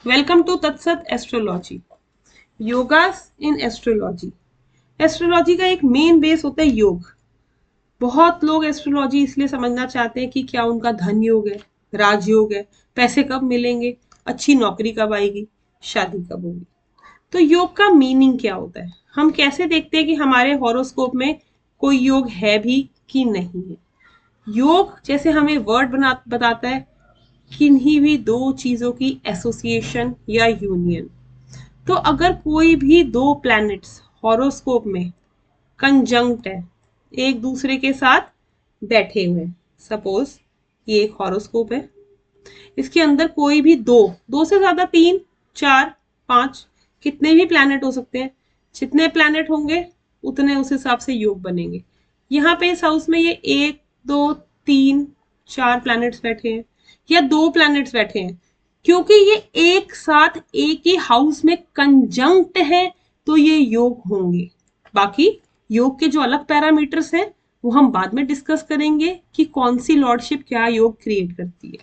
Welcome to Tatsat astrology. Yogas in astrology. Astrology का एक main base होता है योग। बहुत लोग एस्ट्रोलॉजी इसलिए समझना चाहते हैं कि क्या उनका धन योग है, राजयोग है, पैसे कब मिलेंगे, अच्छी नौकरी कब आएगी, शादी कब होगी। तो योग का मीनिंग क्या होता है? हम कैसे देखते हैं कि हमारे हॉरोस्कोप में कोई योग है भी कि नहीं है? योग जैसे हमें वर्ड बताता है किन्हीं भी दो चीजों की एसोसिएशन या यूनियन। तो अगर कोई भी दो प्लैनेट्स हॉरोस्कोप में कंजंक्ट है, एक दूसरे के साथ बैठे हुए, सपोज ये एक हॉरोस्कोप है, इसके अंदर कोई भी दो, दो से ज्यादा, तीन, चार, पांच, कितने भी प्लैनेट हो सकते हैं। जितने प्लैनेट होंगे उतने उस हिसाब से योग बनेंगे। यहाँ पे इस हाउस में ये एक, दो, तीन, चार प्लैनेट्स बैठे हैं या दो प्लैनेट्स बैठे हैं, क्योंकि ये एक साथ एक ही हाउस में कंजंक्ट है तो ये योग होंगे। बाकी योग के जो अलग पैरामीटर्स हैं वो हम बाद में डिस्कस करेंगे कि कौन सी लॉर्डशिप क्या योग क्रिएट करती है।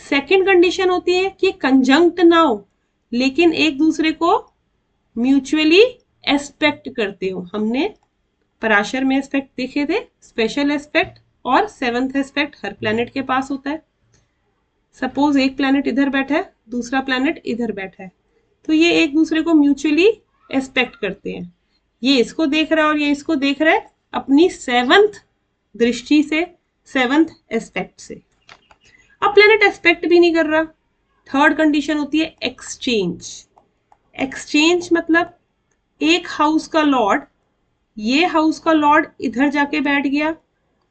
सेकंड कंडीशन होती है कि कंजंक्ट ना हो लेकिन एक दूसरे को म्यूचुअली एस्पेक्ट करते हो। हमने पराशर में एस्पेक्ट देखे थे, स्पेशल एस्पेक्ट और सेवंथ एस्पेक्ट हर प्लैनेट के पास होता है। सपोज एक प्लैनेट इधर बैठा है, दूसरा प्लैनेट इधर बैठा है, तो ये एक दूसरे को म्यूचुअली एस्पेक्ट करते हैं। ये इसको देख रहा है और ये इसको देख रहा है अपनी सेवंथ दृष्टि से, सेवंथ एस्पेक्ट से। अब प्लैनेट एस्पेक्ट भी नहीं कर रहा। थर्ड कंडीशन होती है एक्सचेंज। एक्सचेंज मतलब एक हाउस का लॉर्ड, ये हाउस का लॉर्ड इधर जाके बैठ गया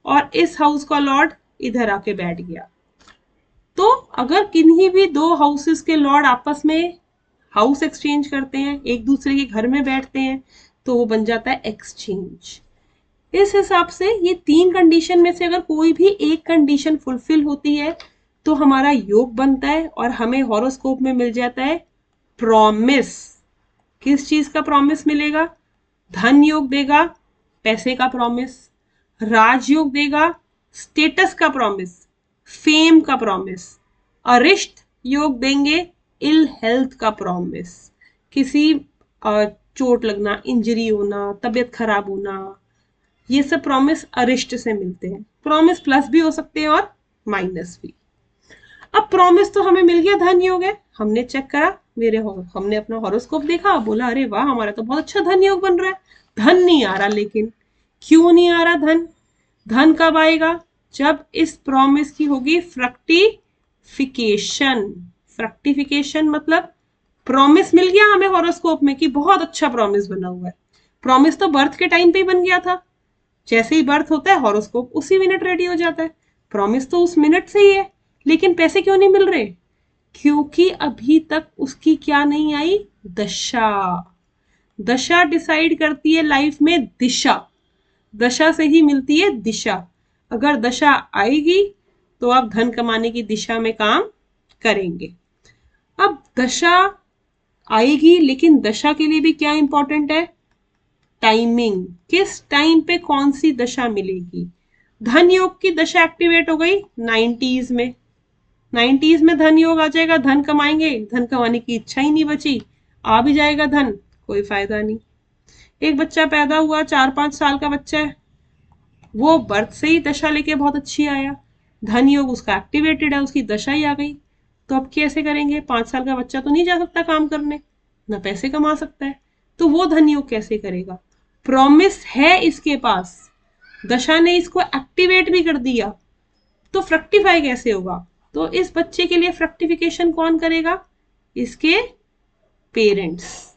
और इस हाउस का लॉर्ड इधर आके बैठ गया। तो अगर किन्हीं भी दो हाउसेस के लॉर्ड आपस में हाउस एक्सचेंज करते हैं, एक दूसरे के घर में बैठते हैं, तो वो बन जाता है एक्सचेंज। इस हिसाब से ये तीन कंडीशन में से अगर कोई भी एक कंडीशन फुलफिल होती है तो हमारा योग बनता है और हमें हॉरोस्कोप में मिल जाता है प्रॉमिस। किस चीज का प्रॉमिस मिलेगा? धन योग देगा, पैसे का प्रॉमिस। राजयोग देगा, स्टेटस का प्रॉमिस, फेम का प्रॉमिस। अरिष्ट योग देंगे, इल हेल्थ का प्रॉमिस, किसी चोट लगना, इंजरी होना, तबीयत खराब होना। ये सब प्रॉमिस अरिष्ट से मिलते हैं। प्रॉमिस प्लस भी हो सकते हैं और माइनस भी। अब प्रॉमिस तो हमें मिल गया धन योग है, हमने चेक करा, हमने अपना हॉरोस्कोप देखा, बोला अरे वाह हमारा तो बहुत अच्छा धन योग बन रहा है। धन नहीं आ रहा, लेकिन क्यों नहीं आ रहा धन? धन कब आएगा? जब इस प्रॉमिस की होगी फ्रक्टिफिकेशन। फ्रक्टिफिकेशन मतलब प्रॉमिस मिल गया हमें हॉरोस्कोप में कि बहुत अच्छा प्रॉमिस बना हुआ है। प्रॉमिस तो बर्थ के टाइम पे ही बन गया था, जैसे ही बर्थ होता है हॉरोस्कोप उसी मिनट रेडी हो जाता है। प्रॉमिस तो उस मिनट से ही है, लेकिन पैसे क्यों नहीं मिल रहे? क्योंकि अभी तक उसकी क्या नहीं आई? दशा। दशा डिसाइड करती है लाइफ में दिशा। दशा से ही मिलती है दिशा। अगर दशा आएगी तो आप धन कमाने की दिशा में काम करेंगे। अब दशा आएगी, लेकिन दशा के लिए भी क्या इंपॉर्टेंट है? टाइमिंग। किस टाइम पे कौन सी दशा मिलेगी? धन योग की दशा एक्टिवेट हो गई 90s में। 90s में धन योग आ जाएगा, धन कमाएंगे, धन कमाने की इच्छा ही नहीं बची, आ भी जाएगा धन, कोई फायदा नहीं। एक बच्चा पैदा हुआ, 4-5 साल का बच्चा है, वो बर्थ से ही दशा लेके बहुत अच्छी आया, धन योग उसका एक्टिवेटेड है, उसकी दशा ही आ गई। तो अब कैसे करेंगे? 5 साल का बच्चा तो नहीं जा सकता काम करने, ना पैसे कमा सकता है, तो वो धन योग कैसे करेगा? प्रॉमिस है इसके पास, दशा ने इसको एक्टिवेट भी कर दिया, तो फ्रक्टिफाई कैसे होगा? तो इस बच्चे के लिए फ्रक्टिफिकेशन कौन करेगा? इसके पेरेंट्स।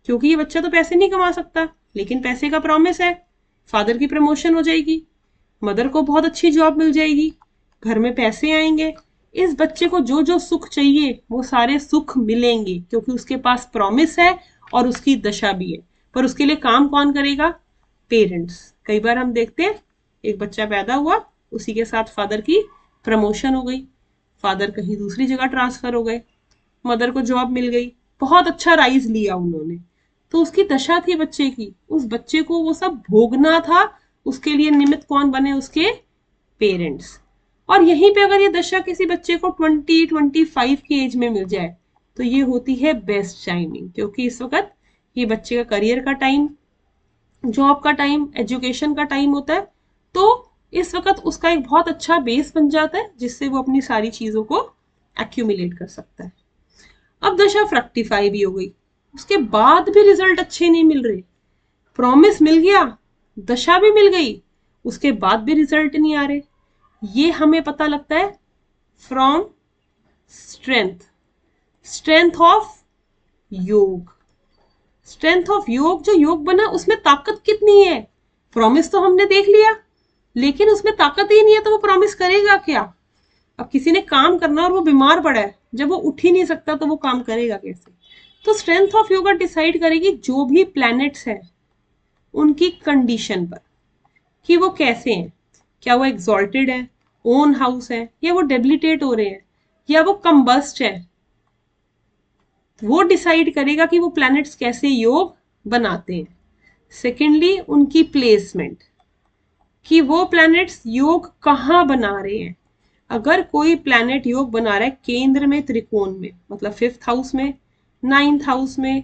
क्योंकि ये बच्चा तो पैसे नहीं कमा सकता, लेकिन पैसे का प्रॉमिस है, फादर की प्रमोशन हो जाएगी, मदर को बहुत अच्छी जॉब मिल जाएगी, घर में पैसे आएंगे। इस बच्चे को जो जो सुख चाहिए वो सारे सुख मिलेंगे, क्योंकि उसके पास प्रॉमिस है और उसकी दशा भी है। पर उसके लिए काम कौन करेगा? पेरेंट्स। कई बार हम देखते हैं एक बच्चा पैदा हुआ, उसी के साथ फादर की प्रमोशन हो गई, फादर कहीं दूसरी जगह ट्रांसफर हो गए, मदर को जॉब मिल गई, बहुत अच्छा राइज लिया उन्होंने, तो उसकी दशा थी बच्चे की, उस बच्चे को वो सब भोगना था। उसके लिए निमित्त कौन बने? उसके पेरेंट्स। और यहीं पे अगर ये दशा किसी बच्चे को 20-25 की एज में मिल जाए, तो ये होती है बेस्ट टाइमिंग, क्योंकि इस वक्त ये बच्चे का करियर का टाइम, जॉब का टाइम, एजुकेशन का टाइम होता है। तो इस वक्त उसका एक बहुत अच्छा बेस बन जाता है जिससे वो अपनी सारी चीजों को एक्यूमुलेट कर सकता है। अब दशा फ्रक्टिफाई भी हो गई, उसके बाद भी रिजल्ट अच्छे नहीं मिल रहे, प्रॉमिस मिल गया, दशा भी मिल गई, उसके बाद भी रिजल्ट नहीं आ रहे। ये हमें पता लगता है फ्रॉम स्ट्रेंथ, स्ट्रेंथ ऑफ योग। स्ट्रेंथ ऑफ योग, जो योग बना उसमें ताकत कितनी है। प्रॉमिस तो हमने देख लिया, लेकिन उसमें ताकत ही नहीं है तो वो प्रॉमिस करेगा क्या। अब किसी ने काम करना और वो बीमार पड़ा है, जब वो उठ ही नहीं सकता तो वो काम करेगा कैसे। तो स्ट्रेंथ ऑफ योगा डिसाइड करेगी जो भी प्लैनेट्स है उनकी कंडीशन पर, कि वो कैसे हैं, क्या वो एग्जॉल्टेड है, ओन हाउस है, या वो डेबिलिटेट हो रहे हैं, या वो कंबस्ट है। वो डिसाइड करेगा कि वो प्लैनेट्स कैसे योग बनाते हैं। सेकेंडली उनकी प्लेसमेंट, कि वो प्लैनेट्स योग कहाँ बना रहे हैं। अगर कोई प्लैनेट योग बना रहा है केंद्र में त्रिकोण में, मतलब 5th हाउस में, 9th हाउस में,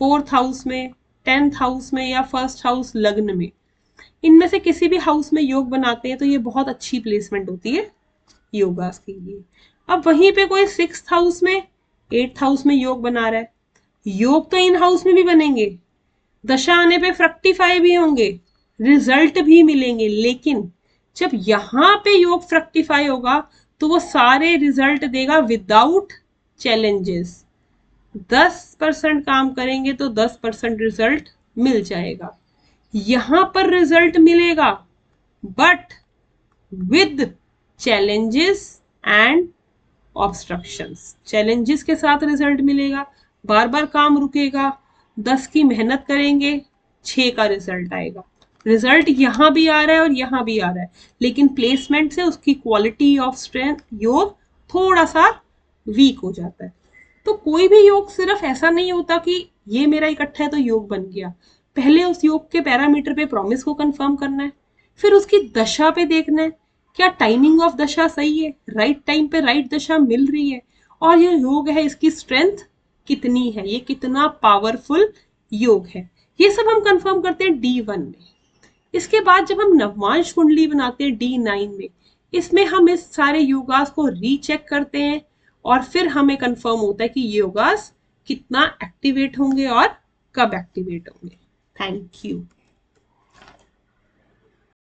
4th हाउस में, 10th हाउस में, या 1st हाउस लग्न में, इनमें से किसी भी हाउस में योग बनाते हैं तो ये बहुत अच्छी प्लेसमेंट होती है योगास के लिए। अब वहीं पे कोई 6th हाउस में, 8th हाउस में योग बना रहा है, योग तो इन हाउस में भी बनेंगे, दशा आने पे फ्रक्टिफाई भी होंगे, रिजल्ट भी मिलेंगे, लेकिन जब यहां पे योग फ्रक्टिफाई होगा तो वो सारे रिजल्ट देगा विदाउट चैलेंजेस। 10% काम करेंगे तो 10% रिजल्ट मिल जाएगा। यहां पर रिजल्ट मिलेगा but with challenges and obstructions. Challenges के साथ रिजल्ट मिलेगा, बार बार काम रुकेगा, 10 की मेहनत करेंगे, 6 का रिजल्ट आएगा। रिजल्ट यहां भी आ रहा है और यहां भी आ रहा है, लेकिन प्लेसमेंट से उसकी क्वालिटी ऑफ स्ट्रेंथ योग थोड़ा सा वीक हो जाता है। तो कोई भी योग सिर्फ ऐसा नहीं होता कि ये मेरा इकट्ठा है तो योग बन गया। पहले उस योग के पैरामीटर पे प्रॉमिस को कंफर्म करना है, फिर उसकी दशा पे देखना है, क्या टाइमिंग ऑफ दशा सही है, राइट टाइम पे राइट दशा मिल रही है, और ये योग है इसकी स्ट्रेंथ कितनी है, ये कितना पावरफुल योग है। ये सब हम कंफर्म करते हैं D1 में। इसके बाद जब हम नवमांश कुंडली बनाते हैं D9 में, इसमें हम इस सारे योगास को रीचेक करते हैं और फिर हमें कंफर्म होता है कि ये योगास कितना एक्टिवेट होंगे और कब एक्टिवेट होंगे। Thank you.